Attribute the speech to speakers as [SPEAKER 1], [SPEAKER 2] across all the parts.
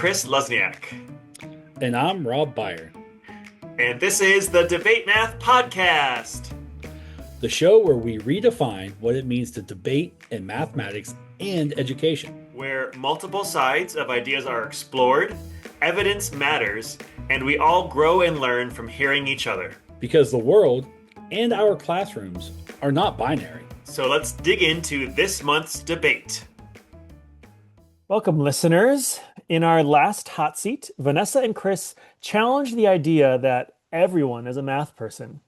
[SPEAKER 1] Chris Luzniak,
[SPEAKER 2] And I'm Rob Byer,
[SPEAKER 1] and this is the Debate Math Podcast,
[SPEAKER 2] the show where we redefine what it means to debate in mathematics and education.
[SPEAKER 1] where multiple sides of ideas are explored, evidence matters, and we all grow and learn from hearing each other.
[SPEAKER 2] Because the world and our classrooms are not binary.
[SPEAKER 1] So let's dig into this month's debate.
[SPEAKER 3] Welcome, listeners. In our last hot seat, Vanessa and Chris challenged the idea that everyone is a math person.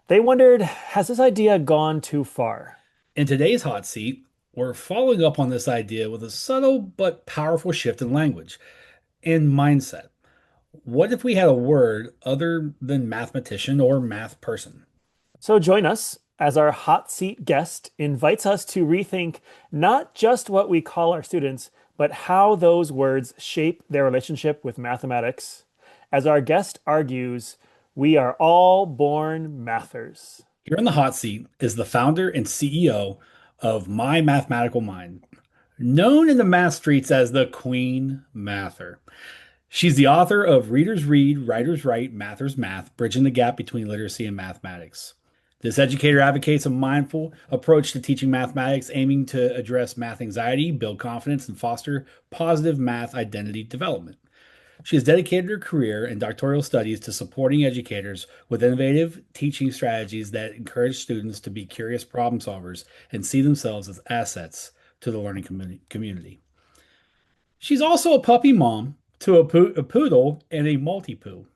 [SPEAKER 3] They wondered, has this idea gone too far?
[SPEAKER 2] In today's hot seat, we're following up on this idea with a subtle but powerful shift in language and mindset. What if we had a word other than mathematician or math person?
[SPEAKER 3] So join us as our hot seat guest invites us to rethink not just what we call our students, but how those words shape their relationship with mathematics. As our guest argues, we are all born mathers.
[SPEAKER 2] Here in the hot seat is the founder and CEO of My Mathematical Mind, known in the math streets as the Queen Mather. She's the author of Readers Read, Writers Write, Mathers Math, Bridging the Gap Between Literacy and Mathematics. This educator advocates a mindful approach to teaching mathematics, aiming to address math anxiety, build confidence, and foster positive math identity development. She has dedicated her career in doctoral studies to supporting educators with innovative teaching strategies that encourage students to be curious problem solvers and see themselves as assets to the learning community. She's also a puppy mom to a poodle and a multi-poo.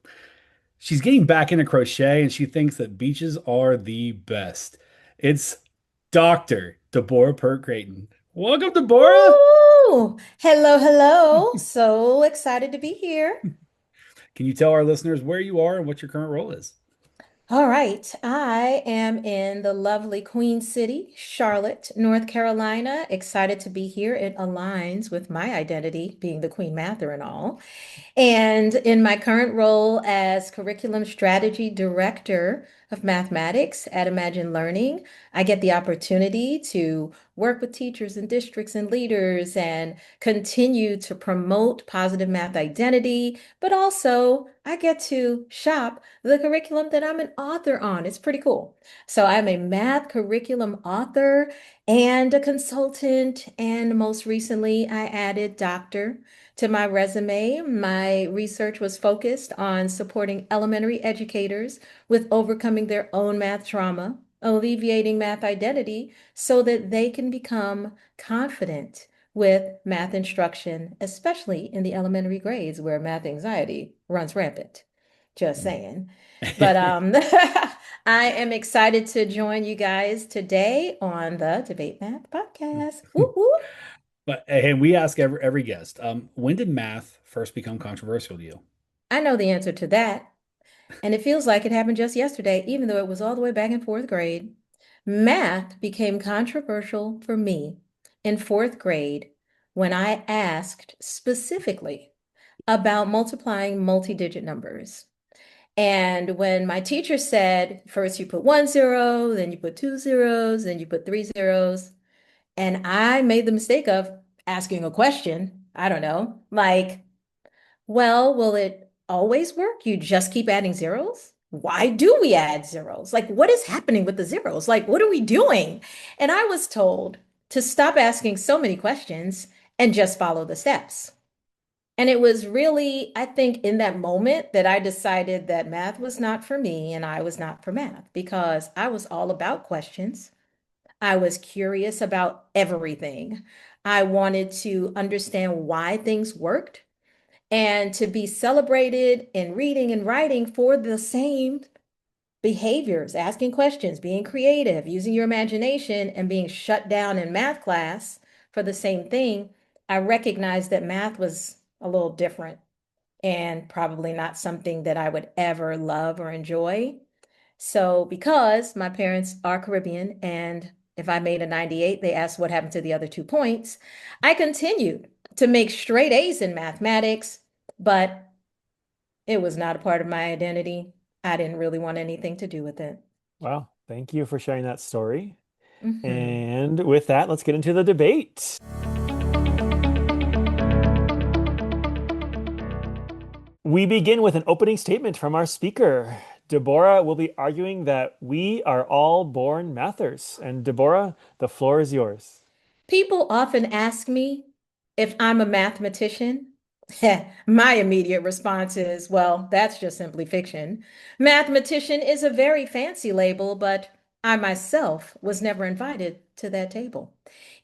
[SPEAKER 2] She's getting back into crochet and she thinks that beaches are the best. It's Dr. Deborah Pert Creighton. Welcome, Deborah.
[SPEAKER 4] Ooh, hello. So excited to be here.
[SPEAKER 2] Can you tell our listeners where you are and what your current role is?
[SPEAKER 4] All right, I am in the lovely Queen City, Charlotte, North Carolina. Excited to be here. It aligns with my identity, being the Queen Mather and all. And in my current role as Curriculum Strategy Director of Mathematics at Imagine Learning, I get the opportunity to work with teachers and districts and leaders and continue to promote positive math identity, but also I get to shop the curriculum that I'm an author on. It's pretty cool. So I'm a math curriculum author and a consultant, and most recently I added doctor to my resume. My research was focused on supporting elementary educators with overcoming their own math trauma, alleviating math identity so that they can become confident with math instruction, especially in the elementary grades where math anxiety runs rampant. Just saying. But I am excited to join you guys today on the Debate Math Podcast. Woo woo.
[SPEAKER 2] But and we ask every guest, when did math first become controversial to you?
[SPEAKER 4] I know the answer to that. And it feels like it happened just yesterday, even though it was all the way back in fourth grade. Math became controversial for me in fourth grade when I asked specifically about multiplying multi-digit numbers. And when my teacher said, first you put 1 0, then you put 2 zeros, then you put 3 zeros, and I made the mistake of asking a question. I don't know, like, well, will it always work? You just keep adding zeros? Why do we add zeros? Like, what is happening with the zeros? Like, what are we doing? And I was told to stop asking so many questions and just follow the steps. And it was really, I think, in that moment that I decided that math was not for me and I was not for math because I was all about questions. I was curious about everything. I wanted to understand why things worked and to be celebrated in reading and writing for the same behaviors, asking questions, being creative, using your imagination, and being shut down in math class for the same thing. I recognized that math was a little different and probably not something that I would ever love or enjoy. So, because my parents are Caribbean, and if I made a 98, they asked what happened to the other 2 points, I continued to make straight A's in mathematics, but it was not a part of my identity. I didn't really want anything to do with it.
[SPEAKER 3] Wow, thank you for sharing that story.
[SPEAKER 4] Mhm.
[SPEAKER 3] And with that, let's get into the debate. We begin with an opening statement from our speaker. Deborah will be arguing that we are all born mathers. And Deborah, the floor is yours.
[SPEAKER 4] People often ask me if I'm a mathematician. My immediate response is, well, that's just simply fiction. Mathematician is a very fancy label, but I myself was never invited to that table.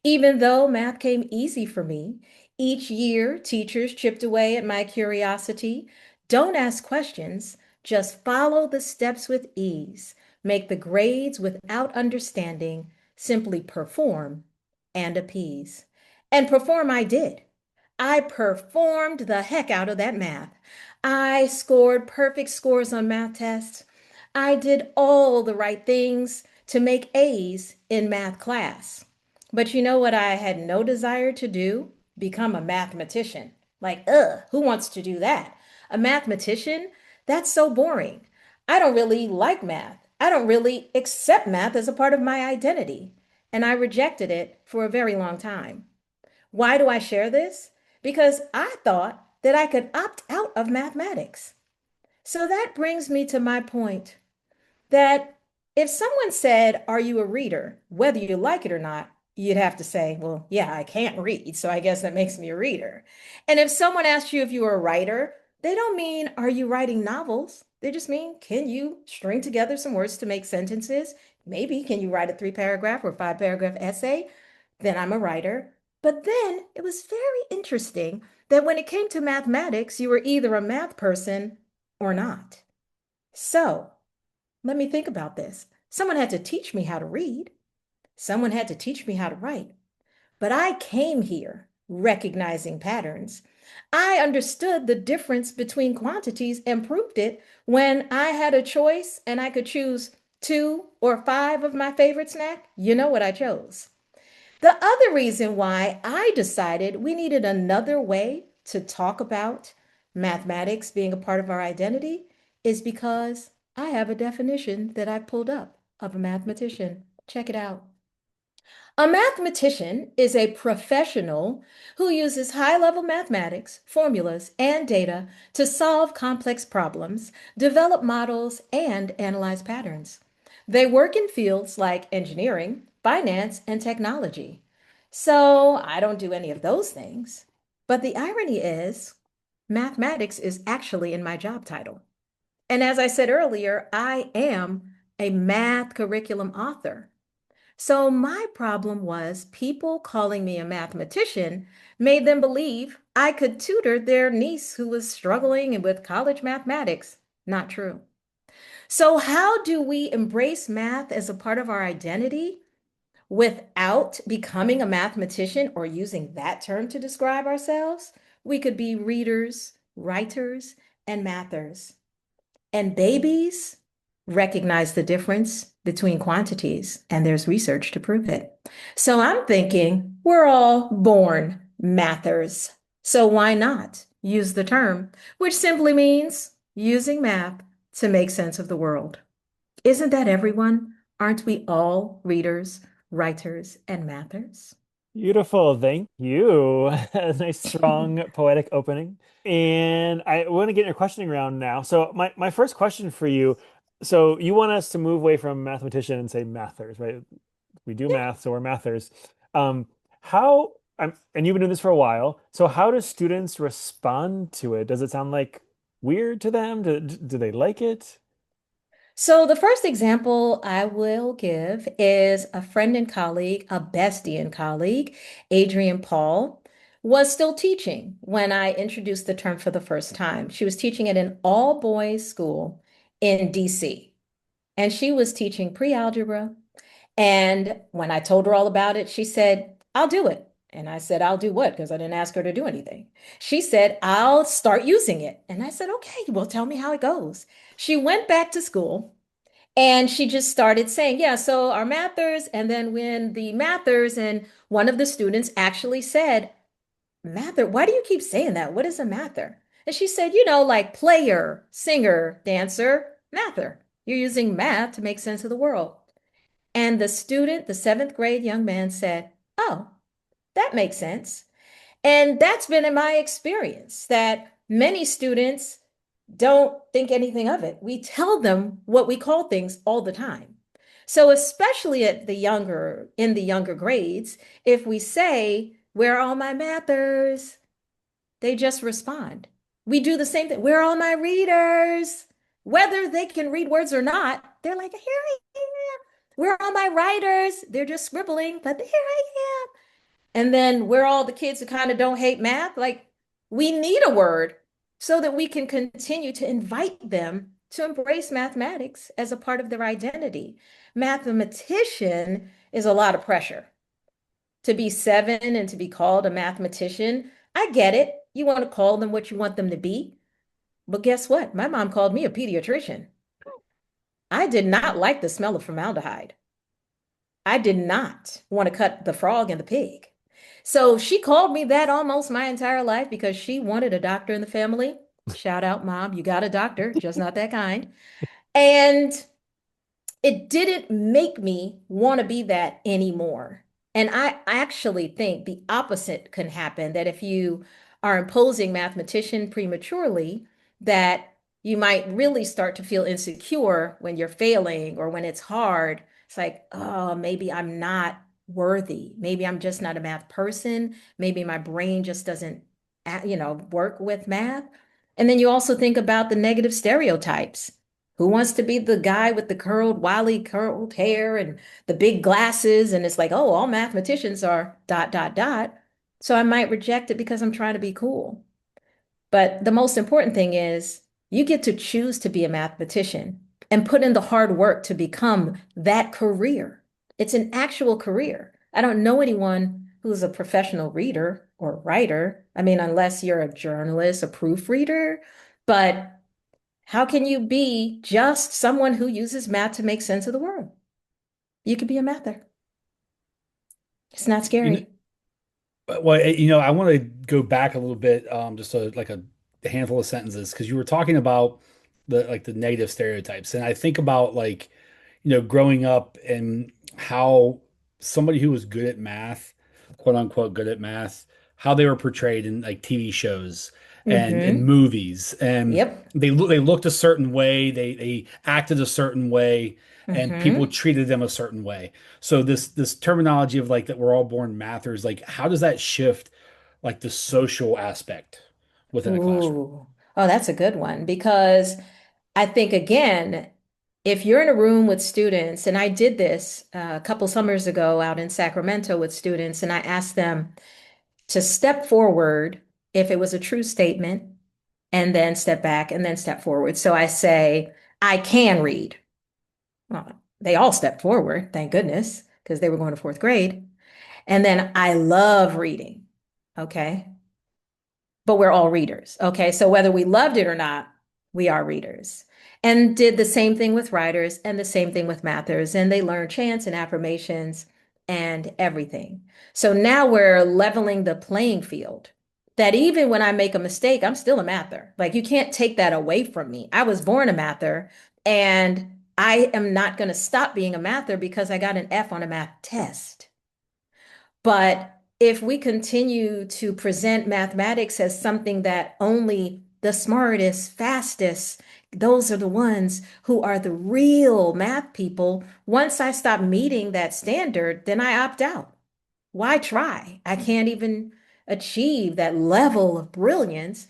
[SPEAKER 4] Even though math came easy for me, each year teachers chipped away at my curiosity. Don't ask questions, just follow the steps with ease. Make the grades without understanding, simply perform and appease. And perform I did. I performed the heck out of that math. I scored perfect scores on math tests. I did all the right things to make A's in math class. But you know what I had no desire to do? Become a mathematician. Like, who wants to do that? A mathematician? That's so boring. I don't really like math. I don't really accept math as a part of my identity. And I rejected it for a very long time. Why do I share this? Because I thought that I could opt out of mathematics. So that brings me to my point that if someone said, "Are you a reader?" whether you like it or not, you'd have to say, "Well, yeah, I can't read, so I guess that makes me a reader." And if someone asked you if you were a writer, they don't mean, "Are you writing novels?" They just mean, "Can you string together some words to make sentences? Maybe can you write a 3 paragraph or 5 paragraph essay?" Then I'm a writer. But then it was very interesting that when it came to mathematics, you were either a math person or not. So, let me think about this. Someone had to teach me how to read. Someone had to teach me how to write. But I came here recognizing patterns. I understood the difference between quantities and proved it when I had a choice and I could choose two or five of my favorite snack. You know what I chose. The other reason why I decided we needed another way to talk about mathematics being a part of our identity is because I have a definition that I pulled up of a mathematician. Check it out. A mathematician is a professional who uses high level mathematics, formulas, and data to solve complex problems, develop models, and analyze patterns. They work in fields like engineering, finance, and technology. So I don't do any of those things. But the irony is, mathematics is actually in my job title. And as I said earlier, I am a math curriculum author. So my problem was people calling me a mathematician made them believe I could tutor their niece who was struggling with college mathematics. Not true. So how do we embrace math as a part of our identity without becoming a mathematician or using that term to describe ourselves? We could be readers, writers, and mathers. And babies recognize the difference between quantities, and there's research to prove it. So I'm thinking we're all born mathers. So why not use the term, which simply means using math to make sense of the world? Isn't that everyone? Aren't we all readers, writers, and mathers?
[SPEAKER 3] Beautiful. Thank you. A nice, strong, poetic opening. And I want to get in your questioning round now. So my first question for you, so you want us to move away from mathematician and say mathers, right? We do
[SPEAKER 4] Yeah.
[SPEAKER 3] math, so we're mathers. Um, and you've been doing this for a while, so how do students respond to it? Does it sound like weird to them? Do they like it?
[SPEAKER 4] So, the first example I will give is a friend and colleague, a bestie and colleague, Adrian Paul, was still teaching when I introduced the term for the first time. She was teaching at an all boys school in DC, and she was teaching pre algebra. And when I told her all about it, she said, "I'll do it." And I said, "I'll do what?" Because I didn't ask her to do anything. She said, "I'll start using it." And I said, "Okay, well, tell me how it goes." She went back to school and she just started saying, "Yeah, so our mathers." And then when the mathers and one of the students actually said, "Mather, why do you keep saying that? What is a mather?" And she said, like player, singer, dancer, mather. You're using math to make sense of the world. And the student, the seventh grade young man said, "Oh, that makes sense." And that's been in my experience that many students don't think anything of it. We tell them what we call things all the time. So especially in the younger grades, if we say, "Where are all my mathers?" They just respond. We do the same thing. "Where are all my readers?" Whether they can read words or not, they're like, "Here I am." "Where are all my writers?" They're just scribbling, but "Here I am." And then we're all the kids who kind of don't hate math. Like, we need a word so that we can continue to invite them to embrace mathematics as a part of their identity. Mathematician is a lot of pressure. To be 7 and to be called a mathematician, I get it. You want to call them what you want them to be. But guess what? My mom called me a pediatrician. I did not like the smell of formaldehyde. I did not want to cut the frog and the pig. So she called me that almost my entire life because she wanted a doctor in the family. Shout out, mom, you got a doctor, just not that kind. And it didn't make me want to be that anymore. And I actually think the opposite can happen, that if you are imposing mathematician prematurely, that you might really start to feel insecure when you're failing or when it's hard. It's like, oh, maybe I'm not worthy. Maybe I'm just not a math person. Maybe my brain just doesn't, work with math. And then you also think about the negative stereotypes. Who wants to be the guy with the wily curled hair and the big glasses? And it's like, oh, all mathematicians are dot, dot, dot. So I might reject it because I'm trying to be cool. But the most important thing is you get to choose to be a mathematician and put in the hard work to become that career. It's an actual career. I don't know anyone who's a professional reader or writer. I mean, unless you're a journalist, a proofreader, but how can you be just someone who uses math to make sense of the world? You could be a mather. It's not
[SPEAKER 2] You know,
[SPEAKER 4] scary.
[SPEAKER 2] well, I want to go back a little bit, just like a handful of sentences, because you were talking about the negative stereotypes, and I think about like, growing up and how somebody who was good at math, quote unquote, good at math, how they were portrayed in like TV shows and
[SPEAKER 4] Mm-hmm.
[SPEAKER 2] movies, and
[SPEAKER 4] Yep.
[SPEAKER 2] they looked a certain way, they acted a certain way, and people
[SPEAKER 4] Mm-hmm.
[SPEAKER 2] treated them a certain way. So this terminology of like that we're all born mathers, like how does that shift like the social aspect within a classroom?
[SPEAKER 4] Ooh. Oh, that's a good one because I think again, if you're in a room with students, and I did this a couple summers ago out in Sacramento with students, and I asked them to step forward if it was a true statement, and then step back and then step forward. So I say, "I can read." Well, they all stepped forward, thank goodness, because they were going to fourth grade. And then "I love reading." Okay. But we're all readers. Okay. So whether we loved it or not, we are readers. And did the same thing with writers and the same thing with mathers. And they learn chants and affirmations and everything. So now we're leveling the playing field. That even when I make a mistake, I'm still a mather. Like, you can't take that away from me. I was born a mather, and I am not going to stop being a mather because I got an F on a math test. But if we continue to present mathematics as something that only the smartest, fastest, those are the ones who are the real math people, once I stop meeting that standard, then I opt out. Why try? I can't even achieve that level of brilliance.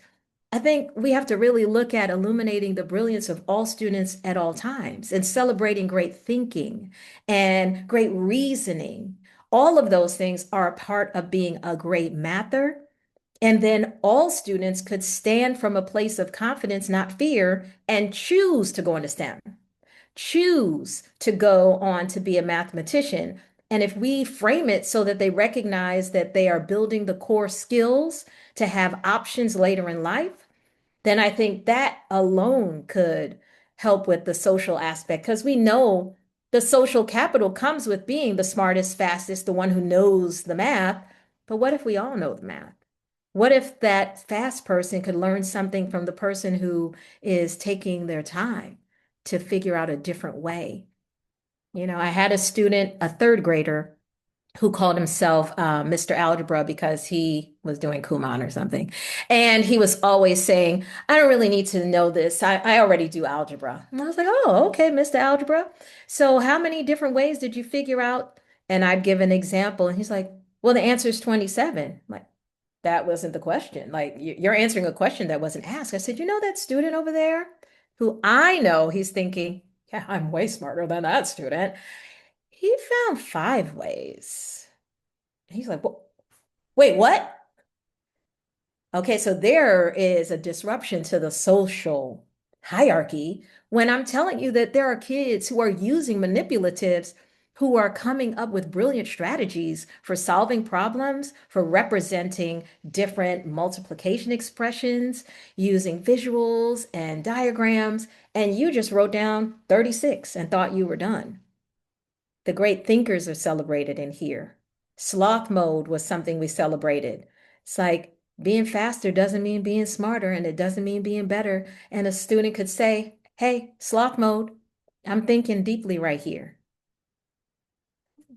[SPEAKER 4] I think we have to really look at illuminating the brilliance of all students at all times and celebrating great thinking and great reasoning. All of those things are a part of being a great mather. And then all students could stand from a place of confidence, not fear, and choose to go into STEM, choose to go on to be a mathematician. And if we frame it so that they recognize that they are building the core skills to have options later in life, then I think that alone could help with the social aspect because we know the social capital comes with being the smartest, fastest, the one who knows the math. But what if we all know the math? What if that fast person could learn something from the person who is taking their time to figure out a different way? I had a student, a third grader, who called himself Mr. Algebra because he was doing Kumon or something. And he was always saying, I don't really need to know this. I already do algebra. And I was like, oh, okay, Mr. Algebra. So how many different ways did you figure out? And I'd give an example. And he's like, well, the answer is 27. I'm like, that wasn't the question. Like you're answering a question that wasn't asked. I said, you know that student over there who I know he's thinking, yeah, I'm way smarter than that student. He found 5 ways. He's like, wait, what? Okay, so there is a disruption to the social hierarchy when I'm telling you that there are kids who are using manipulatives who are coming up with brilliant strategies for solving problems, for representing different multiplication expressions, using visuals and diagrams, and you just wrote down 36 and thought you were done. The great thinkers are celebrated in here. Sloth mode was something we celebrated. It's like being faster doesn't mean being smarter, and it doesn't mean being better. And a student could say, hey, sloth mode, I'm thinking deeply right here.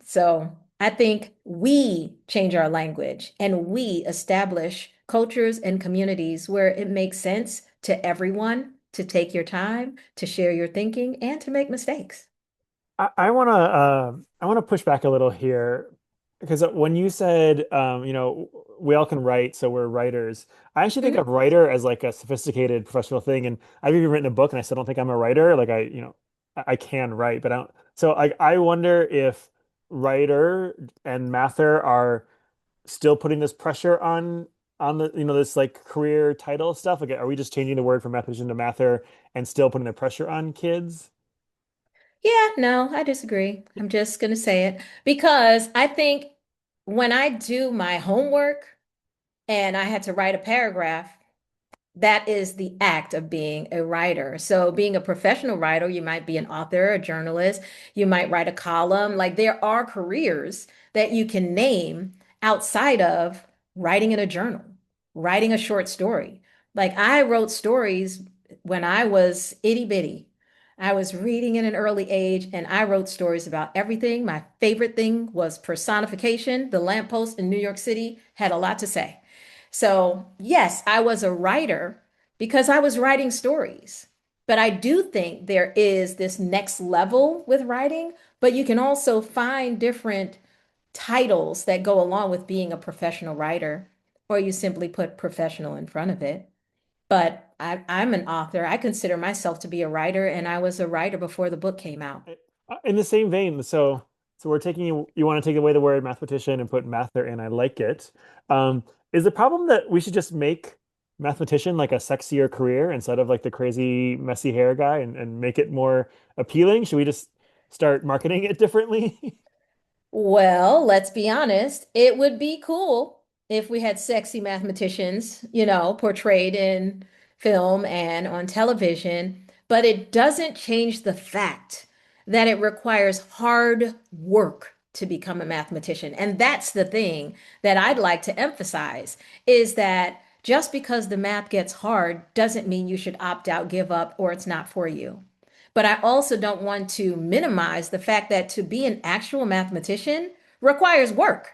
[SPEAKER 4] So I think we change our language and we establish cultures and communities where it makes sense to everyone to take your time, to share your thinking, and to make mistakes.
[SPEAKER 3] I wanna push back a little here because when you said we all can write, so we're writers. I actually think
[SPEAKER 4] Mhm.
[SPEAKER 3] of writer as like a sophisticated professional thing, and I've even written a book, and I still don't think I'm a writer. Like I can write, but I don't. So I wonder if writer and mather are still putting this pressure on the this like career title stuff. Like, are we just changing the word from mathematician to mather and still putting the pressure on kids?
[SPEAKER 4] Yeah, no, I disagree. I'm just going to say it because I think when I do my homework and I had to write a paragraph, that is the act of being a writer. So, being a professional writer, you might be an author, a journalist, you might write a column. Like, there are careers that you can name outside of writing in a journal, writing a short story. Like, I wrote stories when I was itty bitty. I was reading in an early age and I wrote stories about everything. My favorite thing was personification. The lamppost in New York City had a lot to say. So, yes, I was a writer because I was writing stories. But I do think there is this next level with writing, but you can also find different titles that go along with being a professional writer, or you simply put professional in front of it. But I'm an author. I consider myself to be a writer, and I was a writer before the book came out.
[SPEAKER 3] In the same vein, so we're taking you want to take away the word mathematician and put mather in. I like it. Um, is the problem that we should just make mathematician like a sexier career instead of like the crazy messy hair guy and make it more appealing? Should we just start marketing it differently?
[SPEAKER 4] Well, let's be honest. It would be cool if we had sexy mathematicians, portrayed in film and on television, but it doesn't change the fact that it requires hard work to become a mathematician. And that's the thing that I'd like to emphasize is that just because the math gets hard doesn't mean you should opt out, give up, or it's not for you. But I also don't want to minimize the fact that to be an actual mathematician requires work.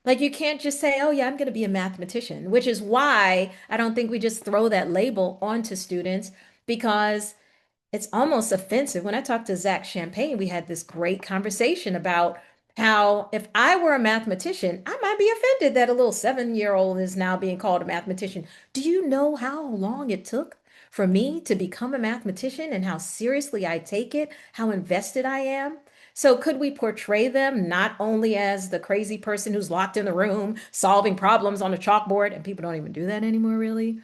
[SPEAKER 4] Like you can't just say, oh, yeah, I'm going to be a mathematician, which is why I don't think we just throw that label onto students because it's almost offensive. When I talked to Zach Champagne, we had this great conversation about how if I were a mathematician, I might be offended that a little 7-year-old is now being called a mathematician. Do you know how long it took for me to become a mathematician and how seriously I take it, how invested I am? So, could we portray them not only as the crazy person who's locked in the room solving problems on a chalkboard, and people don't even do that anymore, really?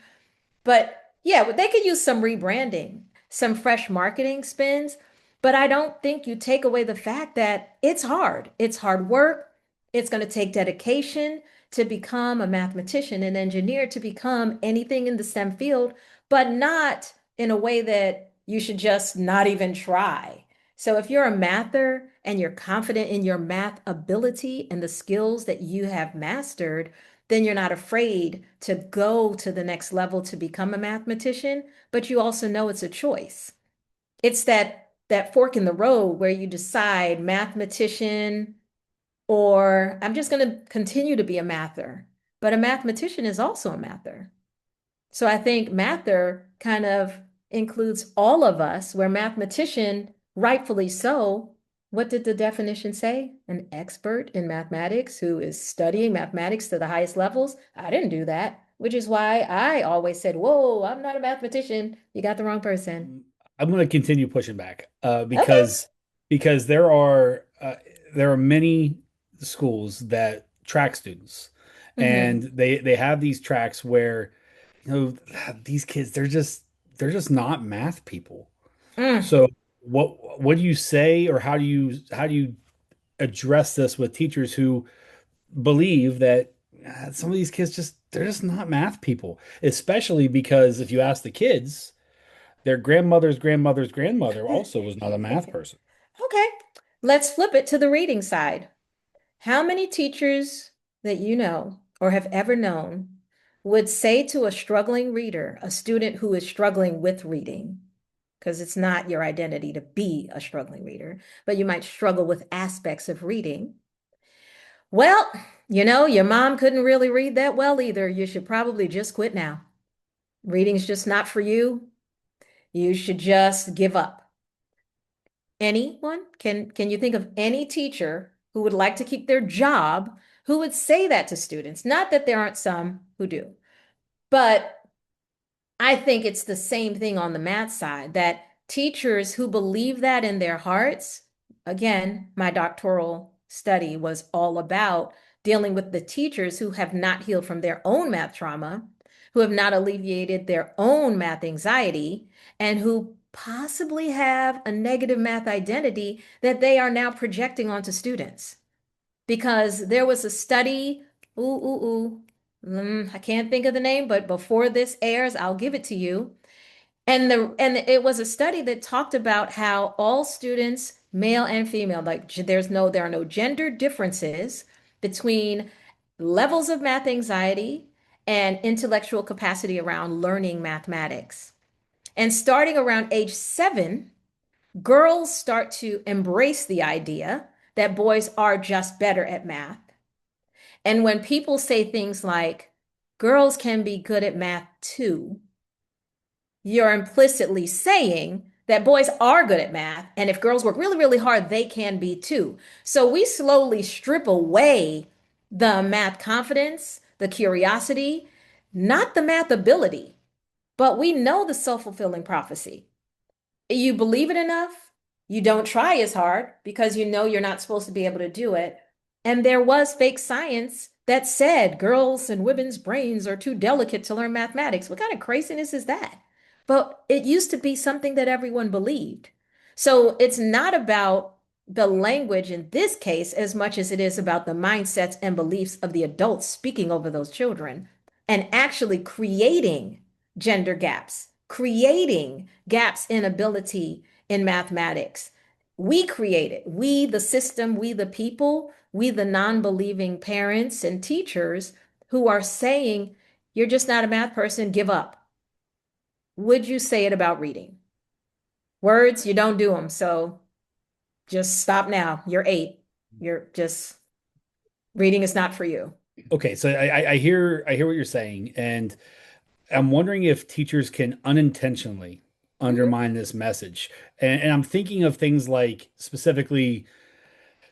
[SPEAKER 4] But yeah, they could use some rebranding, some fresh marketing spins. But I don't think you take away the fact that it's hard. It's hard work. It's going to take dedication to become a mathematician, an engineer, to become anything in the STEM field, but not in a way that you should just not even try. So if you're a mather and you're confident in your math ability and the skills that you have mastered, then you're not afraid to go to the next level to become a mathematician, but you also know it's a choice. It's that fork in the road where you decide mathematician or I'm just going to continue to be a mather. But a mathematician is also a mather. So I think mather kind of includes all of us, where mathematician, rightfully so, what did the definition say? An expert in mathematics who is studying mathematics to the highest levels? I didn't do that, which is why I always said, whoa, I'm not a mathematician. You got the wrong person.
[SPEAKER 2] I'm going to continue pushing back
[SPEAKER 4] Okay.
[SPEAKER 2] because there are many schools that track students, and
[SPEAKER 4] Mm-hmm.
[SPEAKER 2] they have these tracks where these kids they're just not math people.
[SPEAKER 4] Mm.
[SPEAKER 2] So what do you say, or how do you address this with teachers who believe that some of these kids they're just not math people, especially because if you ask the kids, their grandmother's grandmother's grandmother also was not a math person.
[SPEAKER 4] Okay. Let's flip it to the reading side. How many teachers that you know or have ever known would say to a struggling reader, a student who is struggling with reading, because it's not your identity to be a struggling reader, but you might struggle with aspects of reading. Well, your mom couldn't really read that well either. You should probably just quit now. Reading's just not for you. You should just give up. Anyone? Can you think of any teacher who would like to keep their job who would say that to students? Not that there aren't some who do, but I think it's the same thing on the math side, that teachers who believe that in their hearts, again, my doctoral study was all about dealing with the teachers who have not healed from their own math trauma, who have not alleviated their own math anxiety, and who possibly have a negative math identity that they are now projecting onto students. Because there was a study, ooh, ooh, ooh, I can't think of the name, but before this airs, I'll give it to you. And it was a study that talked about how all students, male and female, like there are no gender differences between levels of math anxiety and intellectual capacity around learning mathematics. And starting around age 7, girls start to embrace the idea that boys are just better at math. And when people say things like, girls can be good at math too, you're implicitly saying that boys are good at math. And if girls work really, really hard, they can be too. So we slowly strip away the math confidence, the curiosity, not the math ability, but we know the self-fulfilling prophecy. You believe it enough, you don't try as hard because you know you're not supposed to be able to do it. And there was fake science that said girls' and women's brains are too delicate to learn mathematics. What kind of craziness is that? But it used to be something that everyone believed. So it's not about the language in this case as much as it is about the mindsets and beliefs of the adults speaking over those children and actually creating gender gaps, creating gaps in ability in mathematics. We create it. We, the system, we, the people, we, the non believing parents and teachers who are saying, you're just not a math person, give up. Would you say it about reading? Words, you don't do them. So just stop now. You're 8. You're just, reading is not for you.
[SPEAKER 2] Okay, so I hear what you're saying, and I'm wondering if teachers can unintentionally
[SPEAKER 4] Mhm.
[SPEAKER 2] undermine this message. And I'm thinking of things like specifically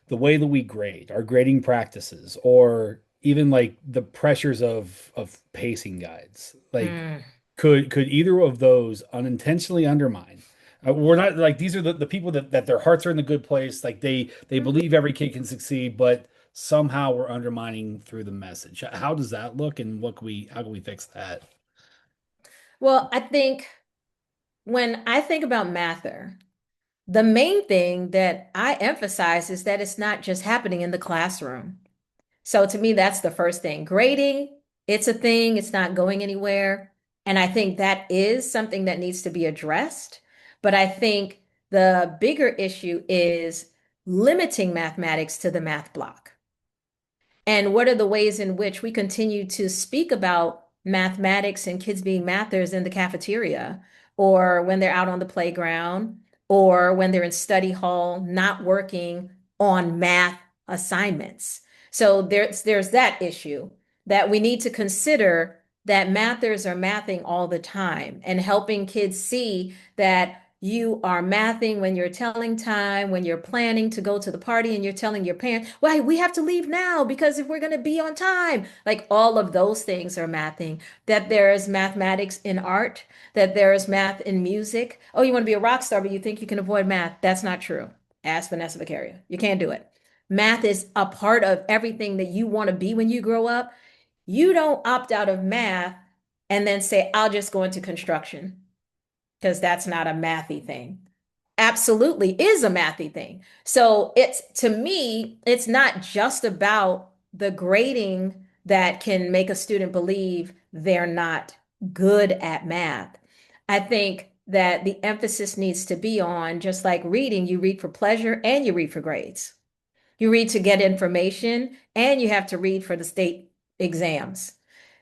[SPEAKER 2] the way that we grade, our grading practices, or even like the pressures of pacing guides. Like,
[SPEAKER 4] Mm.
[SPEAKER 2] could either of those unintentionally undermine? We're not like these are the people that their hearts are in the good place, like they
[SPEAKER 4] Mhm.
[SPEAKER 2] believe every kid can succeed, but somehow we're undermining through the message. How does that look, and what can we how can we fix that?
[SPEAKER 4] Well, I think when I think about mather, the main thing that I emphasize is that it's not just happening in the classroom. So to me, that's the first thing. Grading, it's a thing, it's not going anywhere. And I think that is something that needs to be addressed. But I think the bigger issue is limiting mathematics to the math block. And what are the ways in which we continue to speak about mathematics and kids being mathers in the cafeteria, or when they're out on the playground, or when they're in study hall, not working on math assignments. So there's that issue that we need to consider, that mathers are mathing all the time and helping kids see that you are mathing when you're telling time, when you're planning to go to the party and you're telling your parents, well, we have to leave now because if we're going to be on time, like all of those things are mathing. That there is mathematics in art, that there is math in music. Oh, you want to be a rock star, but you think you can avoid math. That's not true. Ask Vanessa Vicaria. You can't do it. Math is a part of everything that you want to be when you grow up. You don't opt out of math and then say, I'll just go into construction, because that's not a mathy thing. Absolutely is a mathy thing. So it's, to me, it's not just about the grading that can make a student believe they're not good at math. I think that the emphasis needs to be on, just like reading, you read for pleasure and you read for grades. You read to get information and you have to read for the state exams.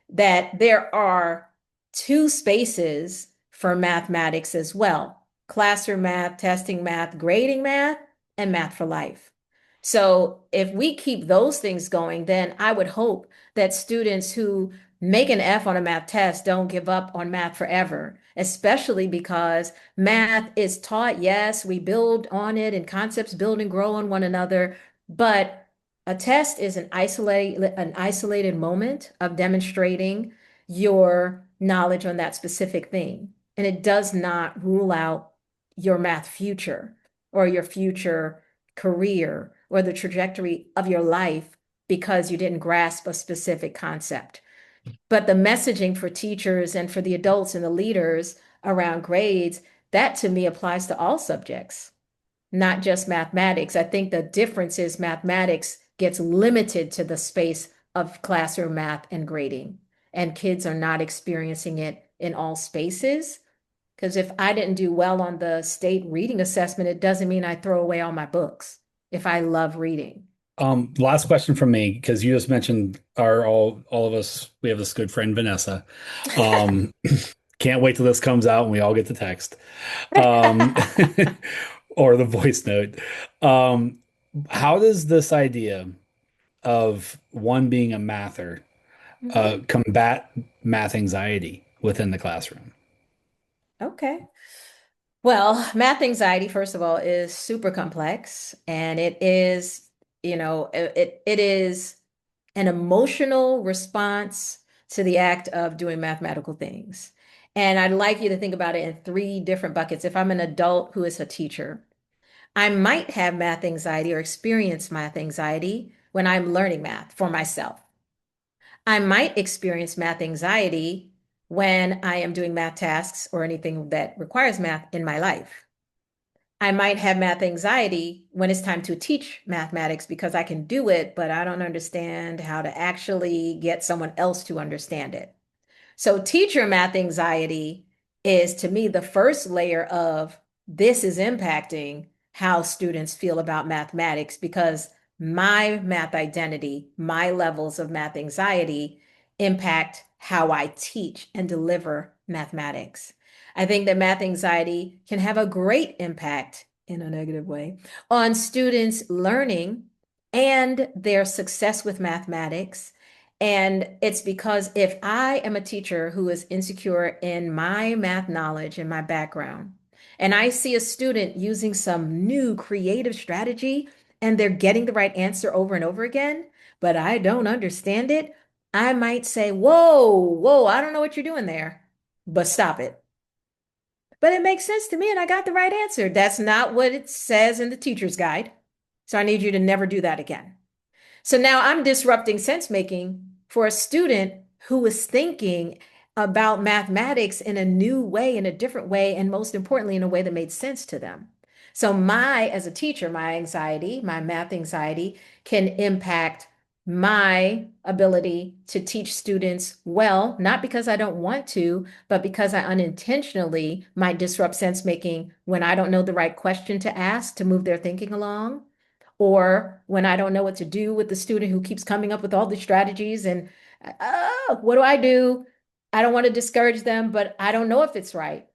[SPEAKER 4] That there are two spaces for mathematics as well: classroom math, testing math, grading math, and math for life. So if we keep those things going, then I would hope that students who make an F on a math test don't give up on math forever, especially because math is taught. Yes, we build on it and concepts build and grow on one another, but a test is an isolated moment of demonstrating your knowledge on that specific thing. And it does not rule out your math future or your future career or the trajectory of your life because you didn't grasp a specific concept. But the messaging for teachers and for the adults and the leaders around grades, that to me applies to all subjects, not just mathematics. I think the difference is mathematics gets limited to the space of classroom math and grading, and kids are not experiencing it in all spaces. Because if I didn't do well on the state reading assessment, it doesn't mean I throw away all my books if I love reading.
[SPEAKER 2] Last question from me, because you just mentioned our all of us, we have this good friend Vanessa. Um, can't wait till this comes out and we all get the text. Um, or the voice note. Um, how does this idea of one being a mather
[SPEAKER 4] Mhm.
[SPEAKER 2] combat math anxiety within the classroom?
[SPEAKER 4] Okay. Well, math anxiety, first of all, is super complex, and it is, it is an emotional response to the act of doing mathematical things. And I'd like you to think about it in three different buckets. If I'm an adult who is a teacher, I might have math anxiety or experience math anxiety when I'm learning math for myself. I might experience math anxiety when I am doing math tasks or anything that requires math in my life. I might have math anxiety when it's time to teach mathematics because I can do it, but I don't understand how to actually get someone else to understand it. So teacher math anxiety is, to me, the first layer of this is impacting how students feel about mathematics, because my math identity, my levels of math anxiety impact how I teach and deliver mathematics. I think that math anxiety can have a great impact in a negative way on students' learning and their success with mathematics. And it's because if I am a teacher who is insecure in my math knowledge and my background, and I see a student using some new creative strategy and they're getting the right answer over and over again, but I don't understand it, I might say, whoa, whoa, I don't know what you're doing there, but stop it. But it makes sense to me and I got the right answer. That's not what it says in the teacher's guide. So I need you to never do that again. So now I'm disrupting sense making for a student who is thinking about mathematics in a new way, in a different way, and most importantly, in a way that made sense to them. So as a teacher, my anxiety, my math anxiety can impact my ability to teach students well, not because I don't want to, but because I unintentionally might disrupt sense making when I don't know the right question to ask to move their thinking along, or when I don't know what to do with the student who keeps coming up with all these strategies and, oh, what do? I don't want to discourage them, but I don't know if it's right.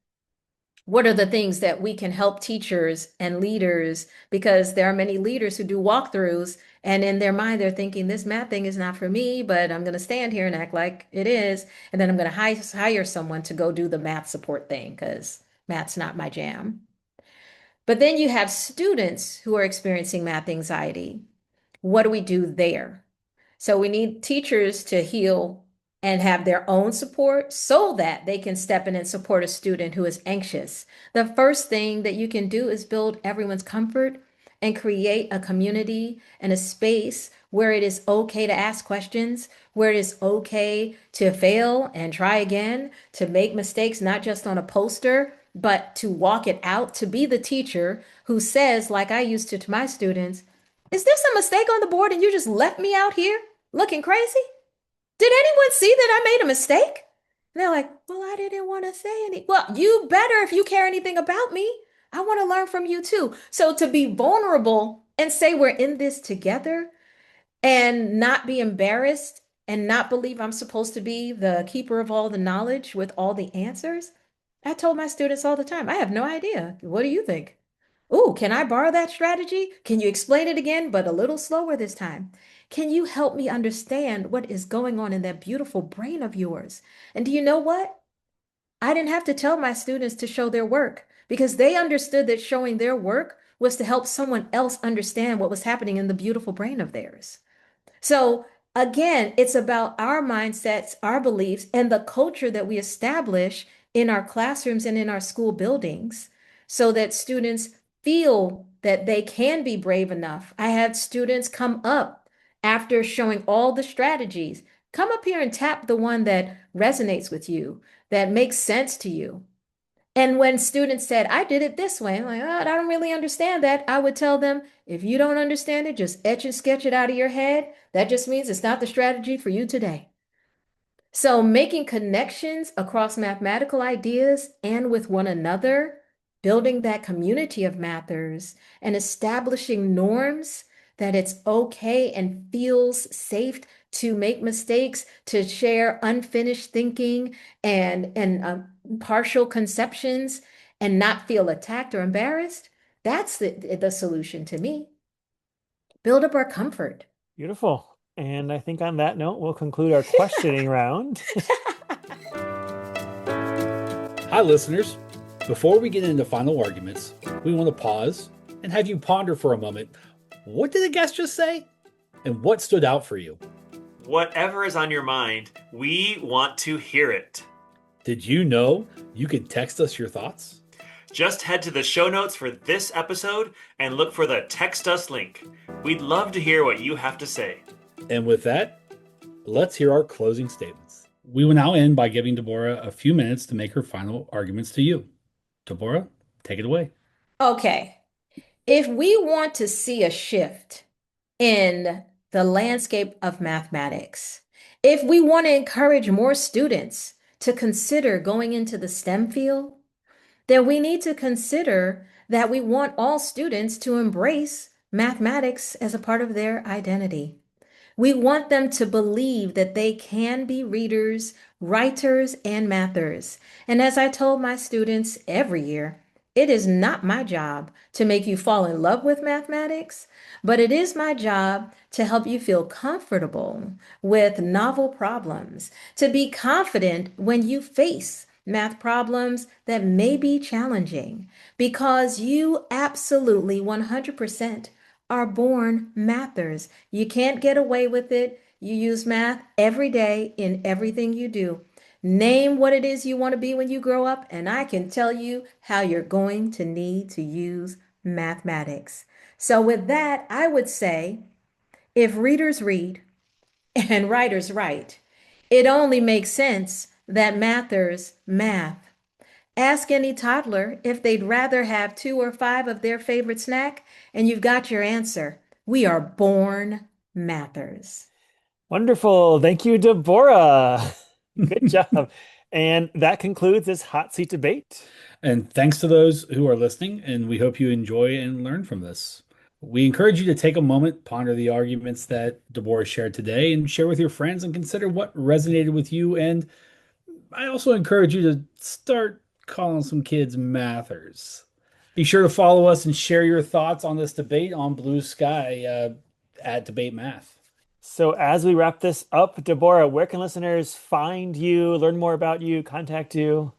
[SPEAKER 4] what are the things that we can help teachers and leaders? Because there are many leaders who do walkthroughs, and in their mind, they're thinking, this math thing is not for me, but I'm going to stand here and act like it is. And then I'm going to hire someone to go do the math support thing because math's not my jam. But then you have students who are experiencing math anxiety. What do we do there? So we need teachers to heal and have their own support so that they can step in and support a student who is anxious. The first thing that you can do is build everyone's comfort and create a community and a space where it is okay to ask questions, where it is okay to fail and try again, to make mistakes, not just on a poster, but to walk it out, to be the teacher who says, like I used to my students, is this a mistake on the board and you just left me out here looking crazy? Did anyone see that I made a mistake? And they're like, well, I didn't want to say any. Well, you better if you care anything about me. I want to learn from you too. So to be vulnerable and say we're in this together and not be embarrassed and not believe I'm supposed to be the keeper of all the knowledge with all the answers. I told my students all the time, I have no idea. What do you think? Oh, can I borrow that strategy? Can you explain it again, but a little slower this time? Can you help me understand what is going on in that beautiful brain of yours? And do you know what? I didn't have to tell my students to show their work because they understood that showing their work was to help someone else understand what was happening in the beautiful brain of theirs. So again, it's about our mindsets, our beliefs, and the culture that we establish in our classrooms and in our school buildings so that students feel that they can be brave enough. I had students come up after showing all the strategies. Come up here and tap the one that resonates with you, that makes sense to you. And when students said, I did it this way, I'm like, oh, I don't really understand that. I would tell them, if you don't understand it, just etch and sketch it out of your head. That just means it's not the strategy for you today. So making connections across mathematical ideas and with one another, building that community of mathers and establishing norms that it's okay and feels safe to make mistakes, to share unfinished thinking and partial conceptions and not feel attacked or embarrassed. That's the solution to me. Build up our comfort.
[SPEAKER 3] Beautiful. And I think on that note, we'll conclude our questioning round.
[SPEAKER 2] Hi, listeners. Before we get into final arguments, we want to pause and have you ponder for a moment. What did the guest just say? And what stood out for you?
[SPEAKER 1] Whatever is on your mind, we want to hear it.
[SPEAKER 2] Did you know you could text us your thoughts?
[SPEAKER 1] Just head to the show notes for this episode and look for the Text Us link. We'd love to hear what you have to say.
[SPEAKER 2] And with that, let's hear our closing statements. We will now end by giving Deborah a few minutes to make her final arguments to you. Deborah, take it away.
[SPEAKER 4] Okay. If we want to see a shift in the landscape of mathematics, if we want to encourage more students to consider going into the STEM field, then we need to consider that we want all students to embrace mathematics as a part of their identity. We want them to believe that they can be readers, writers, and mathers. And as I told my students every year, it is not my job to make you fall in love with mathematics, but it is my job to help you feel comfortable with novel problems, to be confident when you face math problems that may be challenging, because you absolutely 100% are born mathers. You can't get away with it. You use math every day in everything you do. Name what it is you want to be when you grow up, and I can tell you how you're going to need to use mathematics. So, with that, I would say if readers read and writers write, it only makes sense that mathers math. Ask any toddler if they'd rather have 2 or 5 of their favorite snack, and you've got your answer. We are born mathers.
[SPEAKER 3] Wonderful. Thank you, Deborah. Good job. And that concludes this hot seat debate.
[SPEAKER 2] And thanks to those who are listening, and we hope you enjoy and learn from this. We encourage you to take a moment, ponder the arguments that Deborah shared today, and share with your friends and consider what resonated with you. And I also encourage you to start calling some kids mathers. Be sure to follow us and share your thoughts on this debate on Blue Sky at Debate Math.
[SPEAKER 3] So as we wrap this up, Deborah, where can listeners find you, learn more about you, contact you?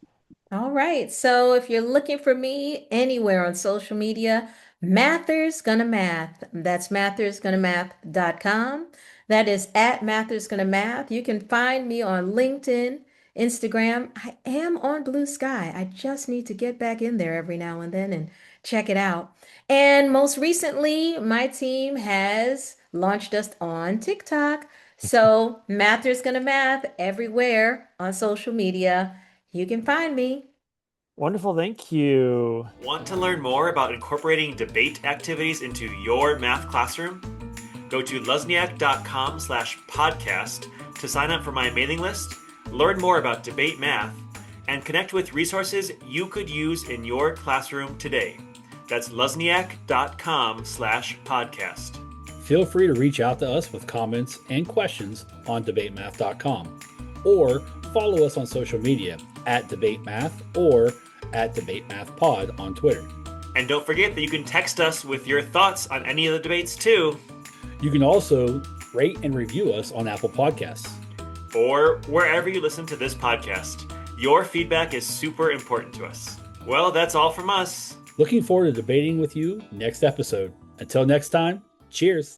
[SPEAKER 4] All right. So if you're looking for me anywhere on social media, Mathers Gonna Math. That's mathersgonnamath.com. That is at Mathers Gonna Math. You can find me on LinkedIn, Instagram. I am on Blue Sky. I just need to get back in there every now and then and check it out. And most recently, my team has launched us on TikTok. So Mathers Gonna Math everywhere on social media. You can find me.
[SPEAKER 3] Wonderful, thank you.
[SPEAKER 1] Want to learn more about incorporating debate activities into your math classroom? Go to luzniak.com/podcast to sign up for my mailing list, learn more about debate math, and connect with resources you could use in your classroom today. That's luzniak.com/podcast.
[SPEAKER 2] Feel free to reach out to us with comments and questions on debatemath.com or follow us on social media at debatemath or at debatemathpod on Twitter.
[SPEAKER 1] And don't forget that you can text us with your thoughts on any of the debates too.
[SPEAKER 2] You can also rate and review us on Apple Podcasts.
[SPEAKER 1] Or wherever you listen to this podcast. Your feedback is super important to us. Well, that's all from us.
[SPEAKER 2] Looking forward to debating with you next episode. Until next time, cheers.